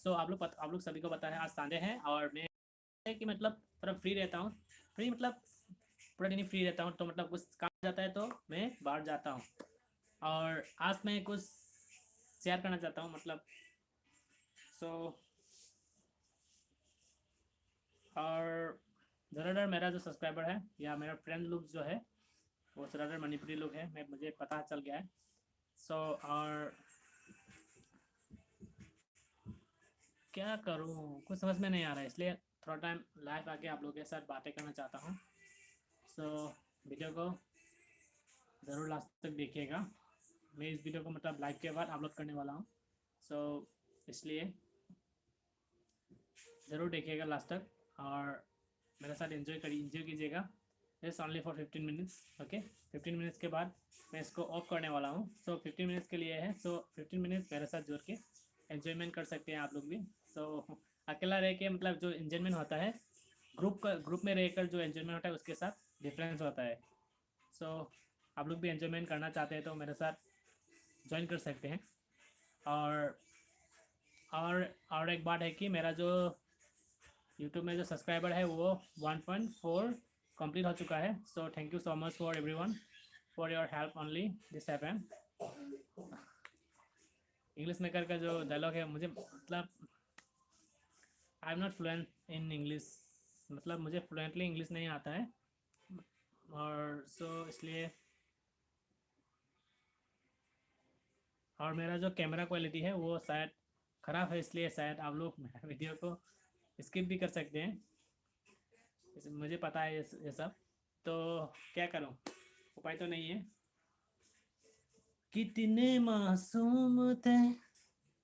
सो आप लोग सभी को पता है आज संडे है और मैं कि मतलब थोड़ा फ्री रहता हूँ। फ्री मतलब पूरा दिन ही फ्री रहता हूँ, तो मतलब कुछ काम हो जाता है तो मैं बाहर जाता हूँ। और आज मैं कुछ शेयर करना चाहता हूँ मतलब। सो और ज़्यादातर मेरा जो सब्सक्राइबर है या मेरा फ्रेंड लोग जो है वो ज़्यादातर मणिपुरी लोग हैं, मैं मुझे पता चल गया है। सो और क्या करूँ कुछ समझ में नहीं आ रहा है, इसलिए थोड़ा टाइम लाइव आके आप लोगों के साथ बातें करना चाहता हूँ। सो वीडियो को ज़रूर लास्ट तक देखिएगा। मैं इस वीडियो को मतलब लाइव के बाद अपलोड करने वाला हूँ। सो इसलिए ज़रूर देखिएगा लास्ट तक और मेरे साथ एंजॉय कीजिएगा। Just only for 15 minutes, okay. 15 minutes के बाद मैं इसको ऑफ करने वाला हूँ। सो 15 मिनट्स के लिए है। सो 15 मिनट्स मेरे साथ जुड़ के एंजॉयमेंट कर सकते हैं आप लोग भी। सो अकेला रह के मतलब जो एंजॉयमेंट होता है ग्रुप में रहकर जो एंजॉयमेंट होता है उसके साथ डिफरेंस होता है। सो आप लोग भी एंजॉयमेंट करना चाहते हैं तो मेरे साथ ज्वाइन कर सकते हैं। और और एक बात है कि मेरा जो यूट्यूब में जो सब्सक्राइबर है वो 1.4 कंप्लीट हो चुका है। So thank you so much for everyone for your help only this happen. English maker का जो डायलॉग है मुझे मतलब I am not fluent in English, मतलब मुझे फ्लुएंटली इंग्लिश नहीं आता है। और इसलिए और मेरा जो कैमरा क्वालिटी है वो शायद ख़राब है, इसलिए शायद आप लोग मेरा वीडियो को स्किप भी कर सकते हैं। मुझे पता है ये सब, तो क्या करूं, उपाय तो नहीं है। कितने मासूम थे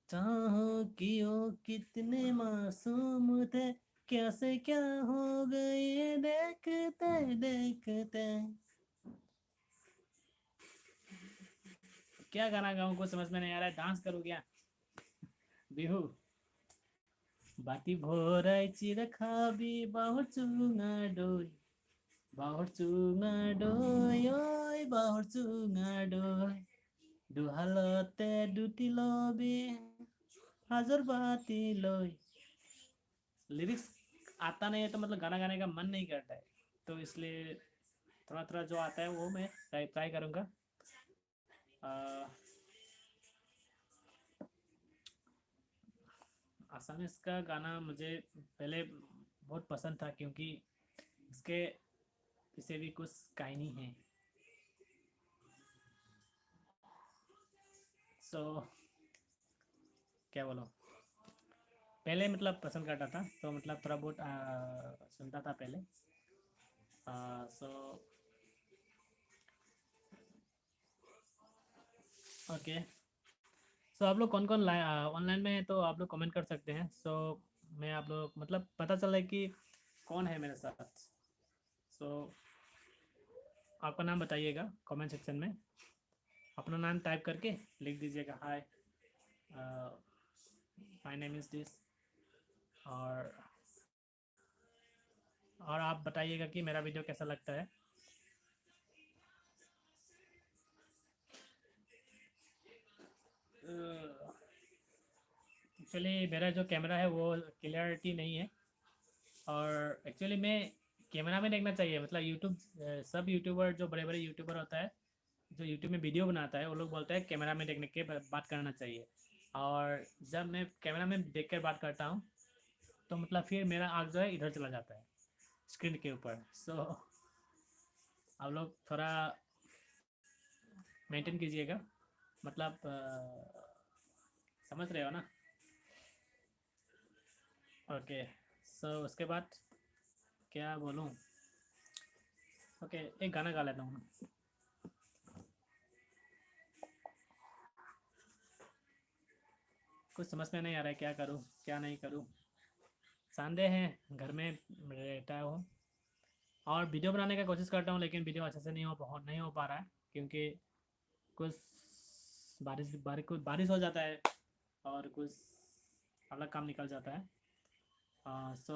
चाहो कि ओ कितने मासूम थे, क्या से क्या हो गए देखते देखते। क्या गाना गाऊं कुछ समझ में नहीं आ रहा है, डांस करूं क्या? बिहू बाती भोरायची र खाबी बाहुर चुङा डोय, बाहुर चुङा डोय ओय बाहुर चुङा डोय, दुहालते दुटी लबे हाजर बाती लोय। लिरिक्स आता नहीं है तो मतलब गाना गाने का मन नहीं करता है, तो इसलिए थोड़ा थोड़ा जो आता है वो मैं ट्राई करूँगा। आसामीज का गाना मुझे पहले बहुत पसंद था क्योंकि इसके पीछे भी कुछ कहानी है। सो क्या बोलो, पहले मतलब पसंद करता था तो मतलब थोड़ा बहुत सुनता था पहले। So okay. सो आप लोग कौन कौन ऑनलाइन में है तो आप लोग कमेंट कर सकते हैं। सो मैं आप लोग मतलब पता चला है कि कौन है मेरे साथ। सो आपका नाम बताइएगा कमेंट सेक्शन में, अपना नाम टाइप करके लिख दीजिएगा hi my name is this. और आप बताइएगा कि मेरा वीडियो कैसा लगता है। एक्चुअली मेरा जो कैमरा है वो क्लियरिटी नहीं है, और एक्चुअली मैं कैमरा में देखना चाहिए मतलब यूट्यूब सब यूट्यूबर जो बड़े बड़े यूट्यूबर होता है जो यूट्यूब में वीडियो बनाता है वो लोग बोलते हैं कैमरा में देखने के बात करना चाहिए। और जब मैं कैमरा में देख कर बात करता हूँ तो मतलब फिर मेरा आँख जो है इधर चला जाता है स्क्रीन के ऊपर। सो आप लोग थोड़ा मेंटेन कीजिएगा, मतलब समझ रहे हो ना? ओके। सो उसके बाद क्या बोलूँ? ओके एक गाना गा लेता हूँ। कुछ समझ में नहीं आ रहा है क्या करूँ क्या नहीं करूँ। संडे है, घर में रहता हूँ और वीडियो बनाने का कोशिश करता हूँ लेकिन वीडियो अच्छे से नहीं हो पा रहा है क्योंकि कुछ कुछ बारिश हो जाता है और कुछ अलग काम निकल जाता है। सो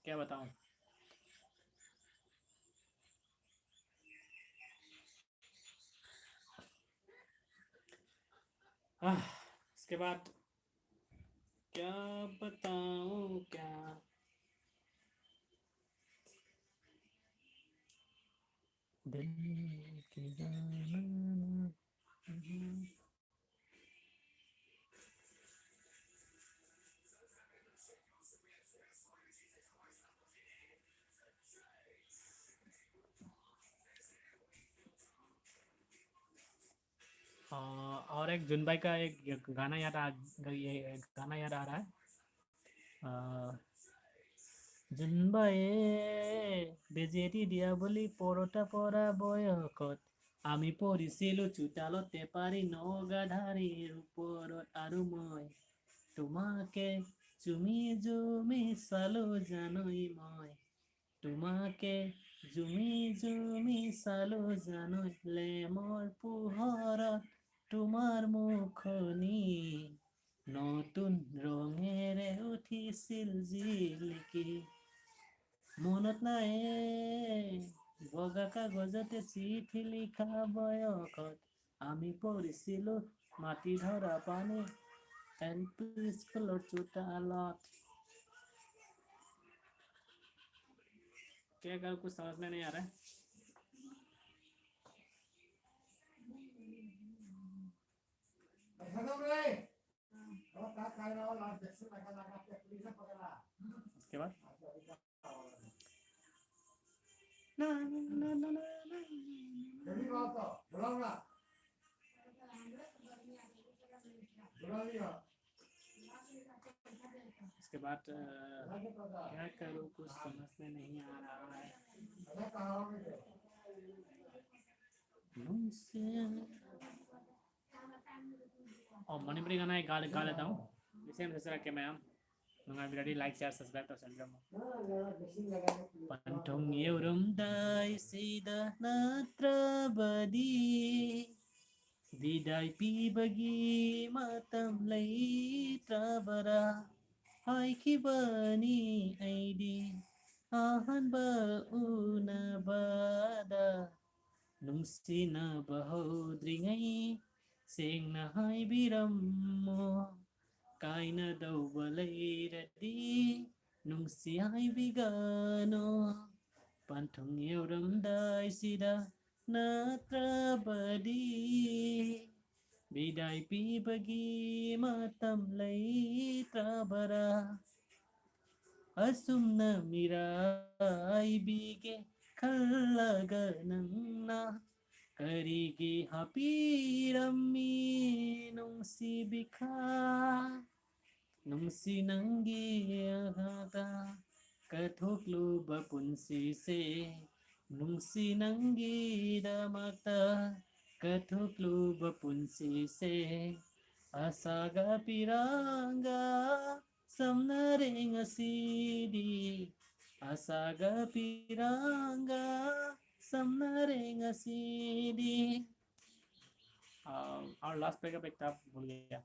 क्या बताऊँ। इसके बाद क्या बताऊं क्या। दिल की जाना। और एक जुन भाई का एक गाना याद आ ये गाना याद आ रहा है। জুনবায়ে বেজেৰি দিয়া বুলি পৰতা পৰা বয়সত আমি পঢ়িছিলোঁ চোতালতে পাৰি নগাধাৰীৰ ওপৰত আৰু মই তোমাকে জুমি জুমি চালো জানৈ মই তোমাকে জুমি জুমি চালো জানৈ লেমৰ পোহৰত তোমাৰ মুখনি নতুন ৰঙেৰে উঠিছিল জিলিকি মনত নাই বগা কাগজতে চিঠি লিখা বয়সত আমি পঢ়িছিলোঁ মাটি ধৰা পানী এলপি স্কুলৰ চোতালত। क्या कर कुछ समझ में नहीं आ रहा है। उसके बाद ना ना ना ना उसके बाद क्या करूँ कुछ समझ में नहीं आ रहा है। और मणिपुरी गाना एक गा लेता हूँ इसे दूसरा के मैं नङाबिरादि लाइक शेयर सब्सक्राइब तौसन्ग्राम पन्थं एउरमदाय सिदा नात्रबदि बिदाय पिबगी matam laytrabara haikibani aidi ahanba unabada nungsinaba hodringai sengna haibirammo kainadauba layradi nungsi haibigano pantong euramdai sida natrabadi biday pibagi matam laytrabara asumna miray bige kallaga nangna karigi hapirammi nungsi bika nungsi nanggi agata kathukluba punsise nungsi nanggi damata kathukluba punsise asaga piranga samnaring asidi asaga piranga samnaring asidi। और last पे का एक भूल गया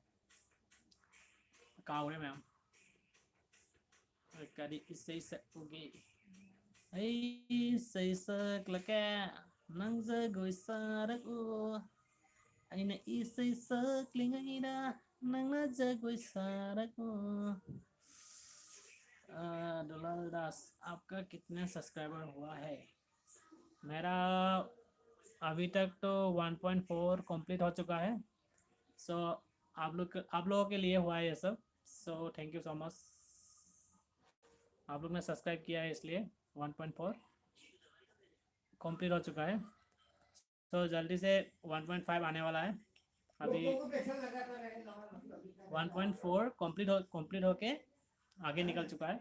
कहाँ हो रहे ma'am करी इससे उगे ऐसे लगा नंग गोई सारक ओ अने इसे सकलिंगैदा नंगना जगोई सारक ओ। दुलाल दास आपका कितना सब्सक्राइबर हुआ है। मेरा अभी तक तो 1.4 कंप्लीट हो चुका है। सो आप लोगों के लिए हुआ है ये सब। So thank you so much. आप लोग ने सब्सक्राइब किया है इसलिए 1.4 कंप्लीट हो चुका है। तो जल्दी से 1.5 आने वाला है। अभी 1.4 कंप्लीट होके आगे निकल चुका है।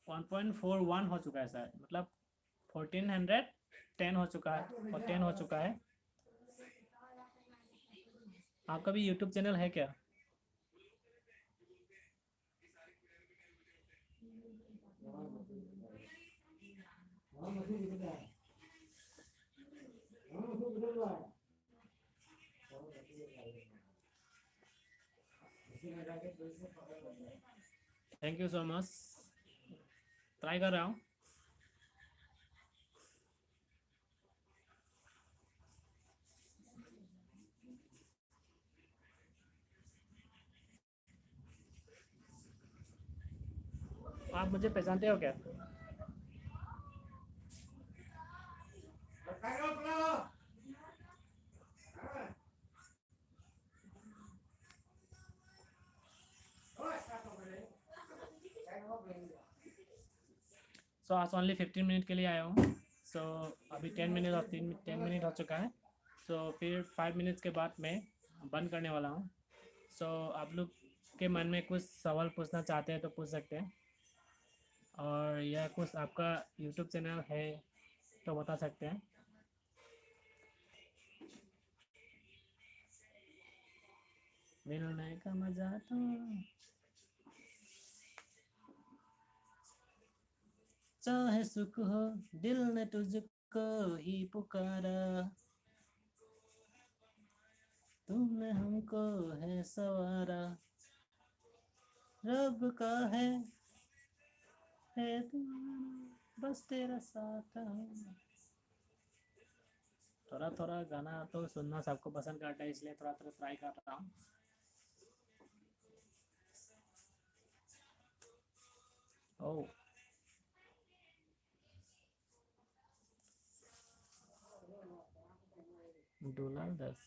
1.41 हो चुका है सर, मतलब 1410 हो चुका है और 10 हो चुका है। आपका भी यूट्यूब चैनल है क्या? Thank you so much. Try कर रहा हूँ। आप मुझे पहचानते हो क्या? सो आज ओनली 15 मिनट के लिए आया हूँ। सो अभी 10 मिनट और 10 मिनट हो चुका है। सो फिर 5 मिनट्स के बाद मैं बंद करने वाला हूँ। सो आप लोग के मन में कुछ सवाल पूछना चाहते हैं तो पूछ सकते हैं, और या कुछ आपका यूट्यूब चैनल है तो बता सकते हैं। मिलने का मजा तो चाहे सुख हो, दिल ने तुझको ही पुकारा, तुमने हमको है सवारा, रब का है तुम्हारा, बस तेरा साथ हो। थोड़ा थोड़ा गाना तो सुनना सबको पसंद करता है, इसलिए थोड़ा थोड़ा ट्राई कर रहा हूँ। ओह, दुलाल दास,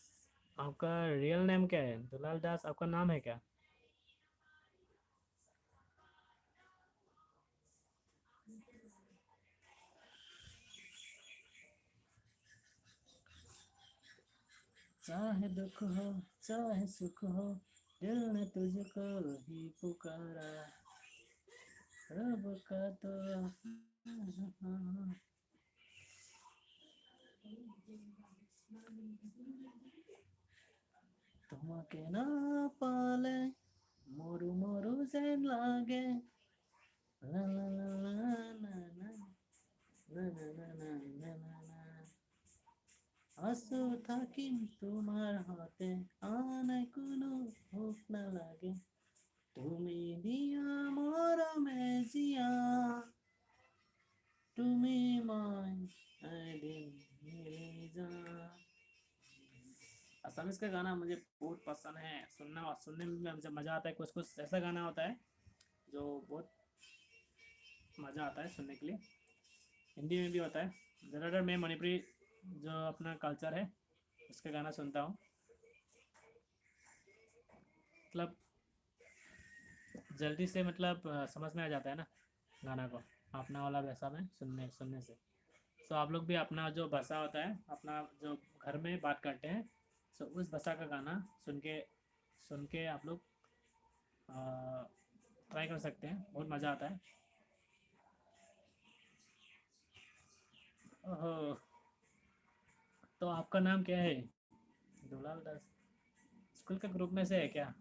आपका रियल नेम क्या है? दुलाल दास आपका नाम है क्या? चाहे दुख हो चाहे सुख हो, दिल ने तुझको ही पुकारा, रब का तो তোমাকে না পালে মরু মরু যেন লাগে, লা লা লা লা না না না না না না না না না। আসো থাকিম তোমার হাতে, আনাই কোনো ভোক না লাগে, তুমি দিয়া মরমে জিয়া, তুমি মই একদিন মিলে जा। असमिस का गाना मुझे बहुत पसंद है, सुनने में मुझे मज़ा आता है। कुछ कुछ ऐसा गाना होता है जो बहुत मज़ा आता है सुनने के लिए। हिंदी में भी होता है। ज़्यादातर मैं मणिपुरी जो अपना कल्चर है उसका गाना सुनता हूँ। मतलब जल्दी से मतलब समझ में आ जाता है ना गाना को, अपना वाला भाषा में सुनने से। तो आप लोग भी अपना जो भाषा होता है, अपना जो घर में बात करते हैं, तो उस भाषा का गाना सुन के आप लोग ट्राई कर सकते हैं, बहुत मज़ा आता है। ओहो, तो आपका नाम क्या है? दुलाल दास स्कूल के ग्रुप में से है क्या?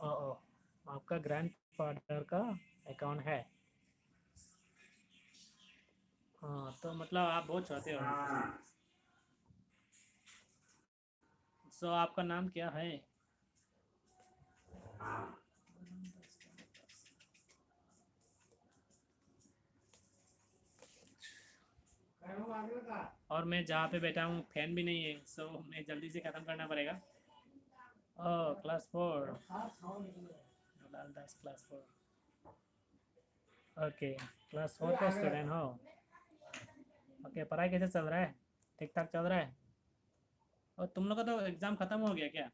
ओ ओ, आपका ग्रैंडफादर का अकाउंट है? हाँ, तो मतलब आप बहुत छोटे हो। सो आपका नाम क्या है? और मैं जहाँ पे बैठा हूँ फैन भी नहीं है, सो मैं जल्दी से ख़त्म करना पड़ेगा। ओह, क्लास 4। दुलाल दास क्लास 4। ओके, क्लास 4 का स्टूडेंट हो। ओके, पढ़ाई कैसे चल रहा है? ठीक ठाक चल रहा है? और तुम लोग का तो एग्ज़ाम ख़त्म हो गया क्या?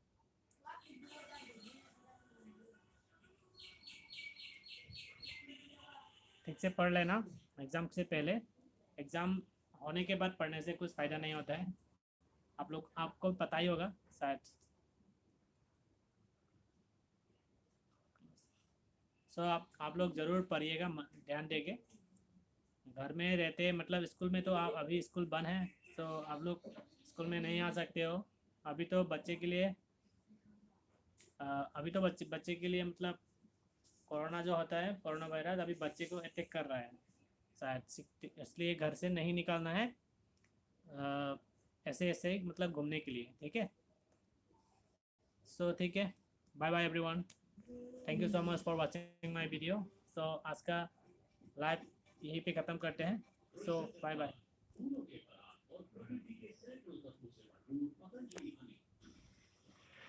ठीक से पढ़ लेना एग्ज़ाम से पहले। एग्ज़ाम होने के बाद पढ़ने से कुछ फ़ायदा नहीं होता है। आपको पता ही होगा शायद। सो आप लोग ज़रूर पढ़िएगा, ध्यान देके। घर में रहते मतलब स्कूल में तो आप अभी स्कूल बंद है, तो आप लोग स्कूल में नहीं आ सकते हो। अभी तो बच्चे के लिए अभी तो बच्चे के लिए मतलब कोरोना जो होता है, कोरोना वायरस अभी बच्चे को अटैक कर रहा है शायद, इसलिए घर से नहीं निकलना है ऐसे ऐसे मतलब घूमने के लिए, ठीक है? सो ठीक है, bye bye everyone. Thank you so much for watching my video. So आज का लाइव यहीं पे ख़त्म करते हैं। So bye bye.